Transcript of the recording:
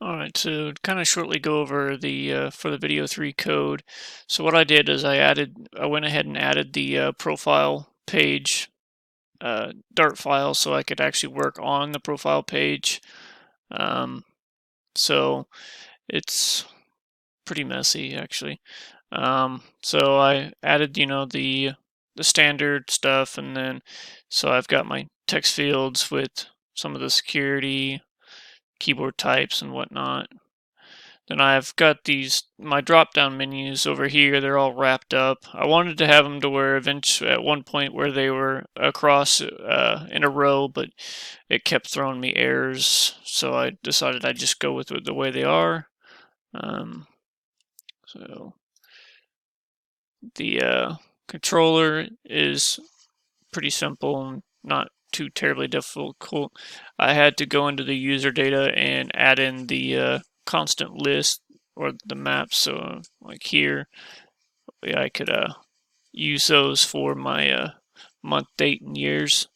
All right, to kind of shortly go over the for the video 3 code. So what I did is I went ahead and added the profile page Dart file so I could actually work on the profile page. Um, so it's pretty messy actually. So I added, the standard stuff, and then so I've got my text fields with some of the security, keyboard types, and whatnot. Then I've got my drop down menus over here. They're all wrapped up. I wanted to have them to where eventually at one point where they were across in a row, but it kept throwing me errors. So I decided I'd just go with the way they are. So the controller is pretty simple and not too terribly difficult. I had to go into the user data and add in the constant list or the maps. So like here, I could use those for my month, date, and years.